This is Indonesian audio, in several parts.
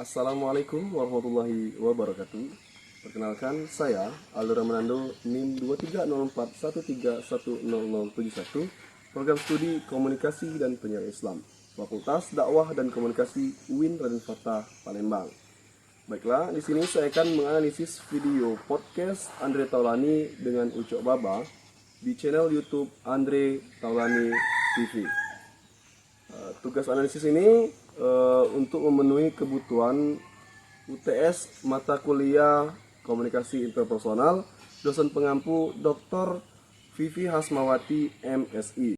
Assalamualaikum warahmatullahi wabarakatuh. Perkenalkan, saya Aldo Ramanando, NIM 230413100071, Program Studi Komunikasi dan Penyiaran Islam, Fakultas Dakwah dan Komunikasi UIN Raden Fatah, Palembang. Baiklah, di sini saya akan menganalisis video podcast Andre Taulani dengan Ucok Baba di channel YouTube Andre Taulani TV. Tugas analisis ini untuk memenuhi kebutuhan UTS mata kuliah Komunikasi Interpersonal, dosen pengampu Dr. Vivi Hasmawati, MSI.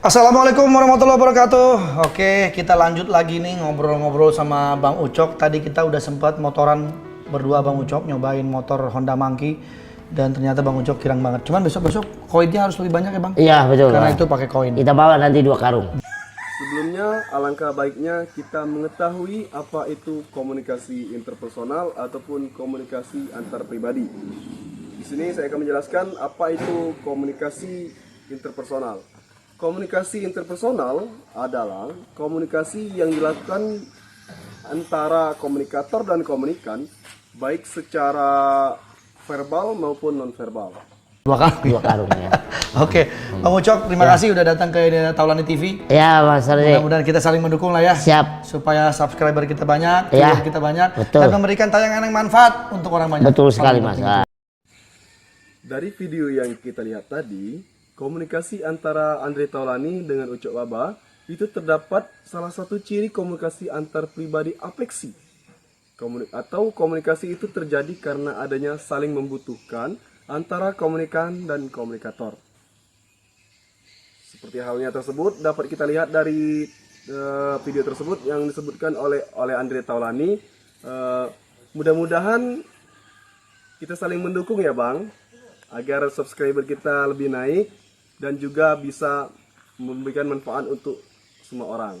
Assalamualaikum warahmatullahi wabarakatuh. Oke, kita lanjut lagi nih ngobrol-ngobrol sama Bang Ucok. Tadi kita udah sempat motoran berdua Bang Ucok, nyobain motor Honda Monkey, dan ternyata Bang Ucok kirang banget. Cuman besok-besok koinnya harus lebih banyak ya Bang? Iya betul. Karena itu pakai koin. Kita bawa nanti 2 karung. Sebelumnya, alangkah baiknya kita mengetahui apa itu komunikasi interpersonal ataupun komunikasi antar pribadi. Di sini saya akan menjelaskan apa itu komunikasi interpersonal. Komunikasi interpersonal adalah komunikasi yang dilakukan antara komunikator dan komunikan, baik secara verbal maupun nonverbal. 2 karung ya. Oke, Bang Ucok, terima kasih udah datang ke Taulani TV. Ya Mas Ardi. Mudah-mudahan kita saling mendukung lah ya. Siap. Supaya subscriber kita banyak, Ya. viewer kita banyak, Betul. dan memberikan tayangan yang manfaat untuk orang banyak. Betul sekali Mas. Dari video yang kita lihat tadi, komunikasi antara Andre Taulani dengan Ucok Baba itu terdapat salah satu ciri komunikasi antar pribadi afeksi. Atau komunikasi itu terjadi karena adanya saling membutuhkan antara komunikan dan komunikator. Seperti halnya tersebut dapat kita lihat dari video tersebut yang disebutkan oleh Andre Taulani. Mudah-mudahan kita saling mendukung ya Bang, agar subscriber kita lebih naik dan juga bisa memberikan manfaat untuk semua orang.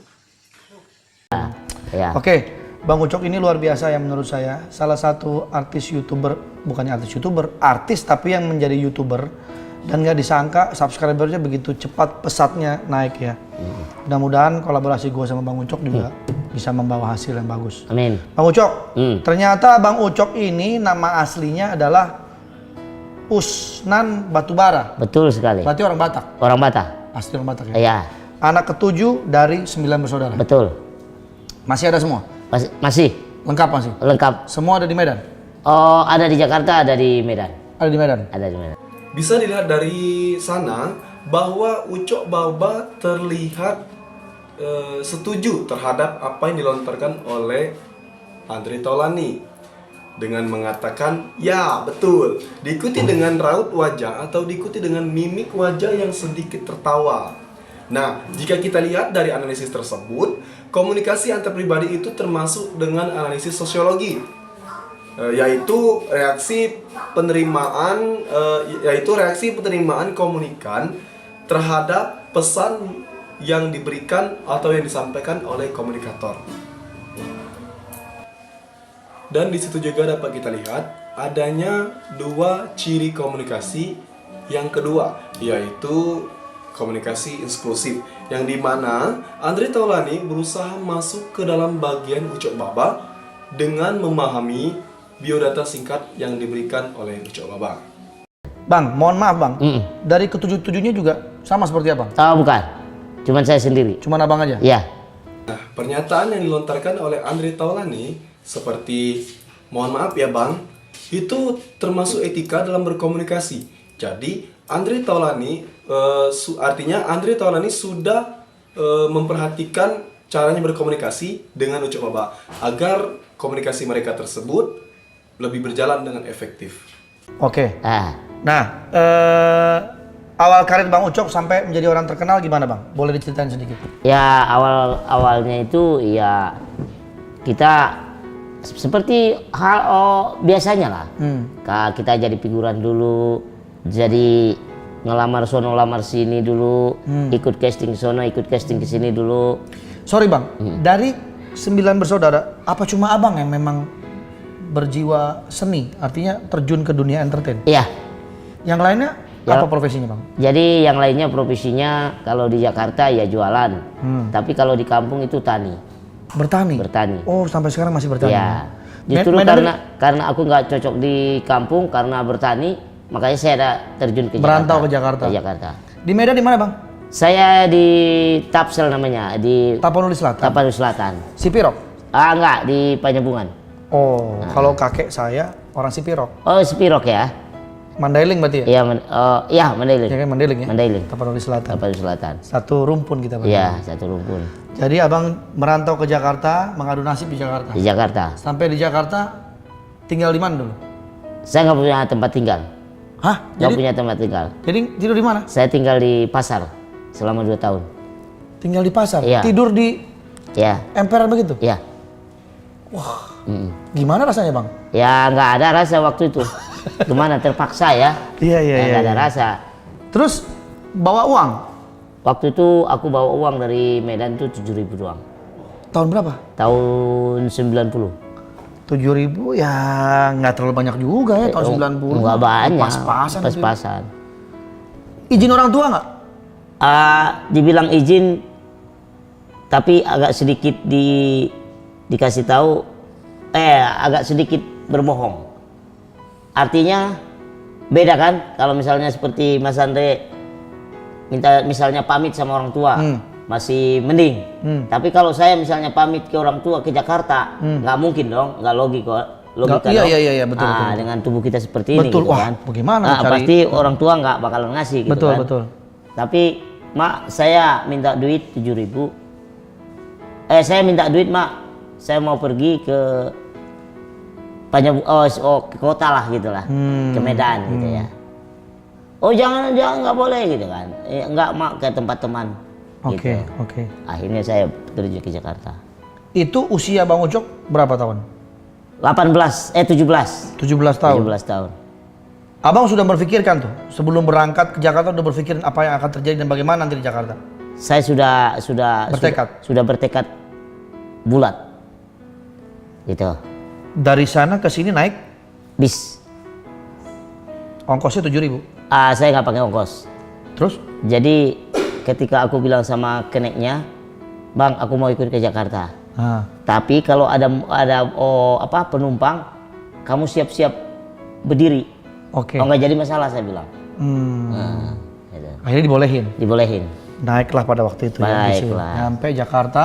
Ya. Oke, Bang Ucok ini luar biasa ya menurut saya. Salah satu artis YouTuber, bukannya artis YouTuber, artis tapi yang menjadi YouTuber. Dan gak disangka subscribernya begitu cepat pesatnya naik ya. Mudah-mudahan kolaborasi gue sama Bang Ucok juga bisa membawa hasil yang bagus. Amin. Bang Ucok, ternyata Bang Ucok ini nama aslinya adalah Usnan Batubara. Betul sekali. Berarti orang Batak? Orang Batak. Asli orang Batak ya? Iya. Anak ke-7 dari 9 bersaudara? Betul. Masih ada semua? Masih. Lengkap masih? Lengkap. Semua ada di Medan? Oh, ada di Jakarta, ada di Medan. Ada di Medan? Ada di Medan. Bisa dilihat dari sana bahwa Ucok Baba terlihat setuju terhadap apa yang dilontarkan oleh Andre Taulani dengan mengatakan ya betul, diikuti dengan raut wajah atau diikuti dengan mimik wajah yang sedikit tertawa. Nah, jika kita lihat dari analisis tersebut, komunikasi antar pribadi itu termasuk dengan analisis sosiologi, yaitu reaksi penerimaan komunikan terhadap pesan yang diberikan atau yang disampaikan oleh komunikator. Dan di situ juga dapat kita lihat adanya 2 ciri komunikasi yang kedua, yaitu komunikasi inklusif, yang dimana Andre Taulani berusaha masuk ke dalam bagian Ucok Baba dengan memahami biodata singkat yang diberikan oleh Ucok Baba. Bang, mohon maaf Bang, dari ke-7-7-nya juga sama seperti Abang? Oh bukan, cuman saya sendiri. Cuman Abang aja? Iya. Nah, pernyataan yang dilontarkan oleh Andre Taulani seperti, mohon maaf ya Bang, itu termasuk etika dalam berkomunikasi. Jadi Andre Taulani artinya Andre Taulani sudah memperhatikan caranya berkomunikasi dengan Ucok Baba agar komunikasi mereka tersebut lebih berjalan dengan efektif. Oke. Nah, awal karir Bang Ucok sampai menjadi orang terkenal gimana Bang? Boleh diceritain sedikit? Ya awalnya itu ya kita seperti hal biasanya lah. Kita jadi figuran dulu, jadi ngelamar sono lamar sini dulu, ikut casting sono ikut casting ke sini dulu. Sorry Bang, dari 9 bersaudara, apa cuma Abang yang memang berjiwa seni, artinya terjun ke dunia entertain. Iya. Yang lainnya Ya. apa profesinya Bang? Jadi yang lainnya profesinya kalau di Jakarta ya jualan. Tapi kalau di kampung itu tani. Bertani? Bertani. Oh, sampai sekarang masih bertani? Ya. Justru karena aku nggak cocok di kampung karena bertani, makanya saya ada terjun ke Jakarta. Merantau ke Jakarta? Ke Jakarta. Di Medan di mana Bang? Saya di Tapsel namanya, di Tapanuli Selatan? Tapanuli Selatan. Sipirok? Enggak, di Panjabungan. Oh, kalau kakek saya orang Sipirok. Oh, Spirok ya? Mandailing berarti ya? Iya, iya Mandailing. Ya kan Mandailing ya? Mandailing. Tapanuli Selatan. Tapanuli Selatan. Satu rumpun kita Bang. Iya, satu rumpun. Jadi Abang merantau ke Jakarta, mengadu nasib di Jakarta. Di Jakarta. Sampai di Jakarta tinggal di mana dulu? Saya nggak punya tempat tinggal. Hah? Nggak punya tempat tinggal. Jadi tidur di mana? Saya tinggal di pasar selama 2 tahun. Tinggal di pasar? Iya. Tidur di Ya, emperan begitu? ya. Gimana rasanya Bang? Ya nggak ada rasa waktu itu. Gimana terpaksa ya? Iya Nggak ada rasa. Terus bawa uang? Waktu itu aku bawa uang dari Medan tuh 7.000 doang. Tahun berapa? Tahun 90. 7.000 ya nggak terlalu banyak juga ya tahun 90. Nggak banyak. Pas-pasan. Pas-pasan. Izin orang tua nggak? Dibilang izin, tapi agak sedikit dikasih tahu, agak sedikit berbohong. Artinya beda kan? Kalau misalnya seperti Mas Andre minta misalnya pamit sama orang tua, masih mending. Tapi kalau saya misalnya pamit ke orang tua ke Jakarta, nggak mungkin dong, nggak logika Iya, dong. iya, betul. Dengan tubuh kita seperti ini Betul, gitu wah, kan. bagaimana cari- Pasti orang tua nggak bakalan ngasih gitu Betul, kan. betul. Tapi mak, saya minta duit 7.000. Saya minta duit mak, saya mau pergi ke ke kota lah gitu lah, ke Medan gitu ya. Oh jangan nggak boleh gitu kan. Nggak mak, ke tempat teman. Oke, Gitu. oke. Akhirnya saya terjun ke Jakarta. Itu usia Bang Ucok berapa tahun? 17 17 tahun. 17 tahun. Abang sudah berpikirkan tuh sebelum berangkat ke Jakarta udah berpikirin apa yang akan terjadi dan bagaimana nanti di Jakarta? Saya sudah Bertekad? sudah bertekad bulat. Gitu. Dari sana ke sini naik Bis. ongkosnya 7.000. Saya nggak pakai ongkos. Terus? Jadi ketika aku bilang sama keneknya, Bang, aku mau ikut ke Jakarta. Tapi kalau ada penumpang, kamu siap-siap berdiri. Oke. Oh nggak jadi masalah saya bilang. Gitu. Akhirnya dibolehin. Dibolehin. Naiklah pada waktu itu ya. bis. Baiklah. Sampai Jakarta.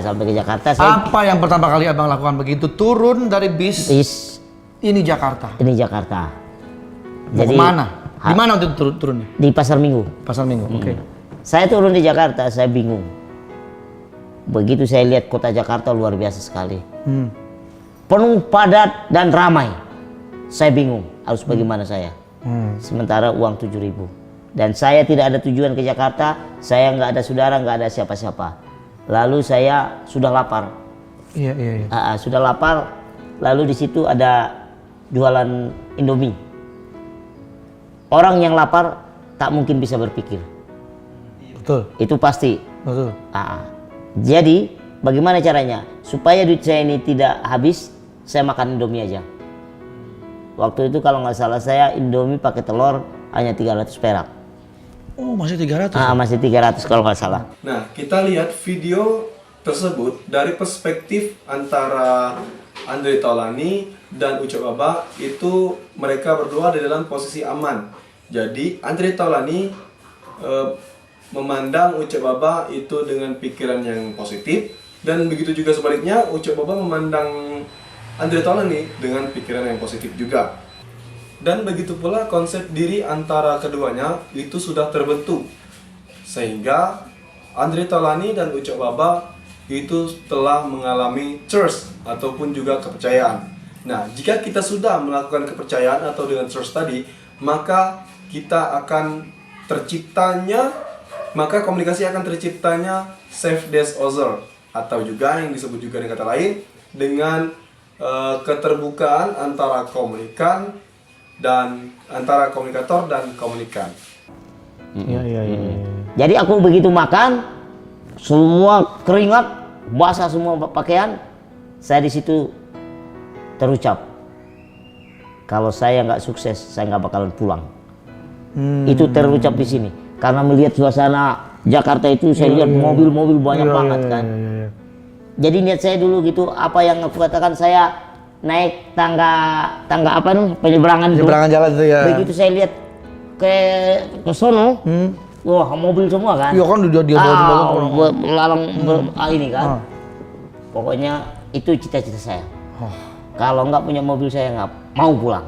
Sampai ke Jakarta saya Apa yang pertama kali Abang lakukan begitu turun dari bis? Ini Jakarta. ini Jakarta. Mau kemana? Di mana waktu itu turunnya? Di Pasar Minggu. Pasar Minggu. Oke. Saya turun di Jakarta, saya bingung. Begitu saya lihat kota Jakarta luar biasa sekali. Penuh padat dan ramai. Saya bingung harus bagaimana saya. Sementara uang 7.000. Dan saya tidak ada tujuan ke Jakarta, saya nggak ada saudara, nggak ada siapa-siapa. Lalu saya sudah lapar. Iya. Sudah lapar, lalu di situ ada jualan Indomie. Orang yang lapar tak mungkin bisa berpikir. Betul. Itu pasti. Betul. Jadi bagaimana caranya supaya duit saya ini tidak habis? Saya makan Indomie aja. Waktu itu kalau nggak salah saya Indomie pakai telur hanya 300 perak. Oh masih 300? Masih 300 kalau nggak salah. Nah, kita lihat video tersebut dari perspektif antara Andre Taulani dan Ucok Baba. Itu mereka berdua ada dalam posisi aman. Jadi Andre Taulani memandang Ucok Baba itu dengan pikiran yang positif, dan begitu juga sebaliknya Ucok Baba memandang Andre Taulani dengan pikiran yang positif juga. Dan begitu pula konsep diri antara keduanya itu sudah terbentuk, sehingga Andre Taulani dan Ucok Baba itu telah mengalami trust ataupun juga kepercayaan. Nah, jika kita sudah melakukan kepercayaan atau dengan trust tadi, maka kita akan komunikasi akan terciptanya safe dash other, atau juga yang disebut juga dengan kata lain dengan keterbukaan antara komunikator dan komunikan. Iya. Jadi aku begitu makan, semua keringat, basah semua pakaian, saya di situ terucap, kalau saya nggak sukses, saya nggak bakalan pulang. Itu terucap di sini. Karena melihat suasana Jakarta itu, saya lihat mobil-mobil banyak banget kan. Jadi niat saya dulu gitu, apa yang aku katakan, saya naik tangga apa nih, penyeberangan jalan itu ya. Begitu saya lihat ke sono, wah mobil semua kan. Iya kan dia lalang ini kan. Pokoknya itu cita-cita saya. Kalau nggak punya mobil saya nggak mau pulang.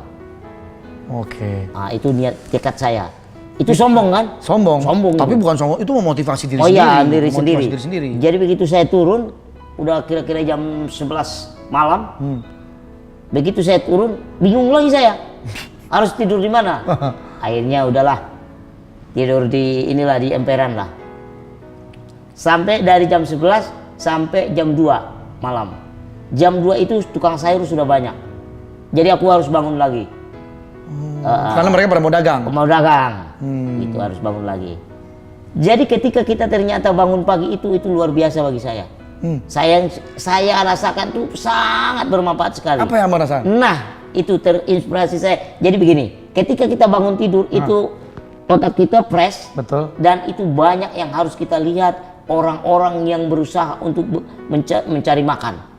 Oke. Nah, itu niat tekad saya. Itu sombong kan? Sombong. Tapi itu. bukan sombong, itu memotivasi diri Oh sendiri. iya, diri Memotivasi sendiri. Jadi begitu saya turun, udah kira-kira jam 11 malam. Begitu saya turun, bingung lagi saya. Harus tidur di mana? Akhirnya udahlah. Tidur di inilah, di emperan lah. Sampai dari jam 11 sampai jam 2 malam. Jam 2 itu tukang sayur sudah banyak. Jadi aku harus bangun lagi. Karena mereka pada mau dagang. Mau dagang. Itu harus bangun lagi. Jadi ketika kita ternyata bangun pagi itu luar biasa bagi saya. Saya rasakan tuh sangat bermanfaat sekali. Apa yang merasakan? Nah, itu terinspirasi saya. Jadi begini, ketika kita bangun tidur itu otak kita fresh. Betul. Dan itu banyak yang harus kita lihat, orang-orang yang berusaha untuk mencari makan.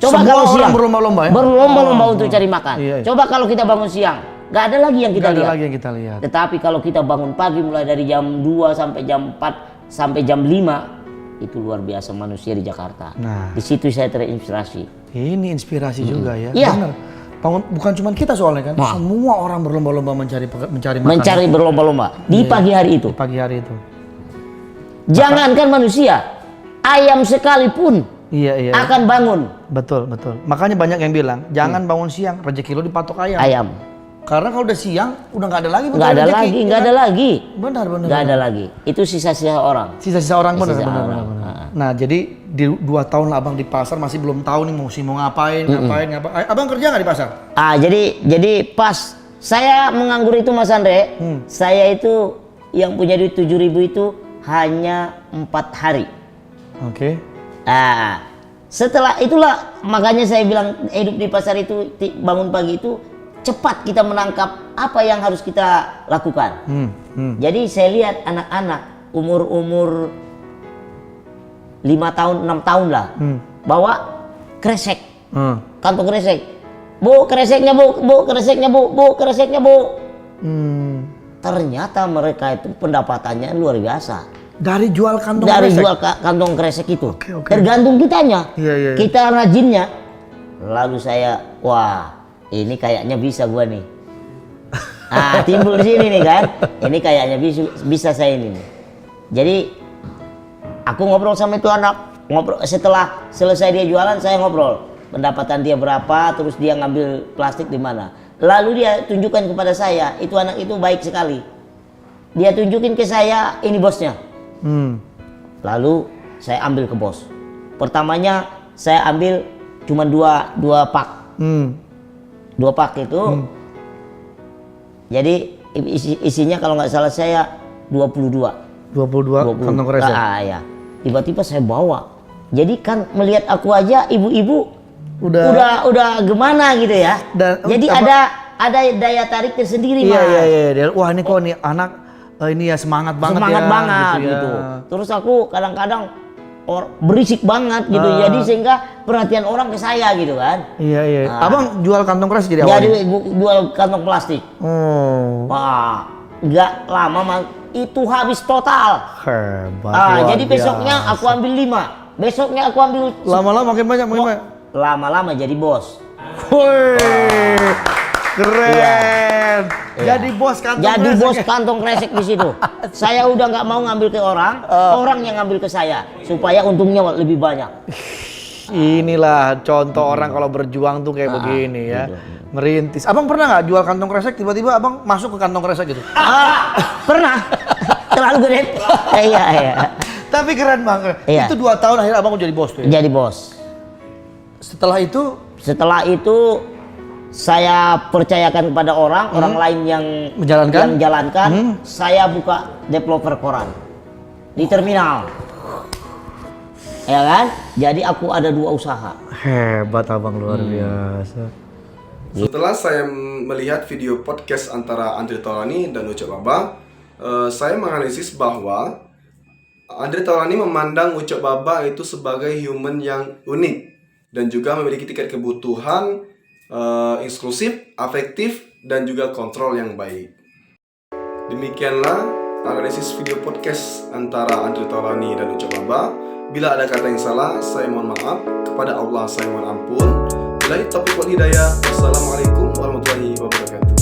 Coba Semua kalau orang siang berlomba-lomba ya? Berlomba-lomba untuk cari makan. Iya. Coba kalau kita bangun siang, nggak ada lagi yang kita Nggak ada lihat. lagi yang kita lihat. Tetapi kalau kita bangun pagi mulai dari jam 2 sampai jam 4 sampai jam 5, itu luar biasa manusia di Jakarta. Nah. Di situ saya terinspirasi. Ini inspirasi juga ya. Iya. Benar. Bukan cuma kita soalnya kan, semua orang berlomba-lomba mencari makan. Mencari berlomba-lomba di pagi hari itu. Di pagi hari itu. Jangankan manusia, ayam sekalipun Iya. akan bangun. Betul. Makanya banyak yang bilang, jangan bangun siang, rezeki lo dipatok ayam. Ayam. Karena kalau udah siang, udah nggak ada lagi. Nggak ada rezeki, lagi, ya nggak kan? ada lagi. Benar. Nggak ada lagi. Itu sisa-sisa orang. Sisa-sisa orang benar. Sisa orang. Nah, jadi di 2 tahun lah abang di pasar masih belum tahu nih mau ngapain. Abang kerja nggak di pasar? Jadi pas saya menganggur itu Mas Andre, saya itu yang punya duit 7.000 itu hanya 4 hari. Oke. Setelah itulah makanya saya bilang hidup di pasar itu, bangun pagi itu cepat kita menangkap apa yang harus kita lakukan. Jadi saya lihat anak-anak umur 5 tahun, 6 tahun lah, bawa kresek, kantong kresek. Bu, kreseknya bu, kreseknya bu, kreseknya bu. Ternyata mereka itu pendapatannya luar biasa. Dari jual kantong Dari kresek? jual kantong kresek itu. Oke. Tergantung kitanya. Iya. Kita rajinnya. Lalu saya, wah ini kayaknya bisa gua nih. Timbul di sini nih kan. Ini kayaknya bisa saya ini nih. Jadi aku ngobrol sama itu anak. Setelah selesai dia jualan, saya ngobrol. Pendapatan dia berapa, terus dia ngambil plastik di mana. Lalu dia tunjukkan kepada saya, itu anak itu baik sekali. Dia tunjukin ke saya, ini bosnya. Lalu saya ambil ke bos. Pertamanya saya ambil cuma dua pak. 2 pak itu. Jadi isinya kalau nggak salah saya 22 kantong kresek. Ya. Tiba-tiba saya bawa. Jadi kan melihat aku aja ibu-ibu udah gimana gitu ya. Jadi ada daya tarik tersendiri, Mas. Iya. Wah, ini kok nih anak ini ya semangat banget gitu. Terus aku kadang-kadang berisik banget gitu. Jadi sehingga perhatian orang ke saya gitu kan. Iya. Abang jual kantong kresek jadi awalnya? Jadi jual kantong plastik. Wah, nggak lama Mas, itu habis total. Hebat. Jadi besoknya aku ambil 5. Besoknya aku ambil Lama-lama makin banyak. Lama-lama jadi bos. Woi, keren. Iya. Jadi bos kantong Jadi kresek. bos kantong kresek di situ. Saya udah nggak mau ngambil ke orang, orang yang ngambil ke saya supaya untungnya lebih banyak. Inilah contoh orang kalau berjuang tuh kayak begini ya. Gitu. Merintis. Abang pernah nggak jual kantong kresek tiba-tiba abang masuk ke kantong kresek gitu? Pernah. Terlalu gede. Iya. Tapi keren banget. Iya. Itu 2 tahun akhirnya abang jadi bos tuh ya? Jadi bos. Setelah itu saya percayakan kepada orang lain yang menjalankan. Saya buka developer koran di terminal. Ya kan? Jadi aku ada 2 usaha. Hebat abang, luar biasa. Setelah saya melihat video podcast antara Andre Taulani dan Ucok Baba, saya menganalisis bahwa Andre Taulani memandang Ucok Baba itu sebagai human yang unik dan juga memiliki tingkat kebutuhan inklusif, afektif, dan juga kontrol yang baik. Demikianlah analisis video podcast antara Andre Taulani dan Ucok Baba. Bila ada kata yang salah, saya mohon maaf. Kepada Allah saya mohon ampun. Billahi taufiq wal hidayah. Wassalamualaikum warahmatullahi wabarakatuh.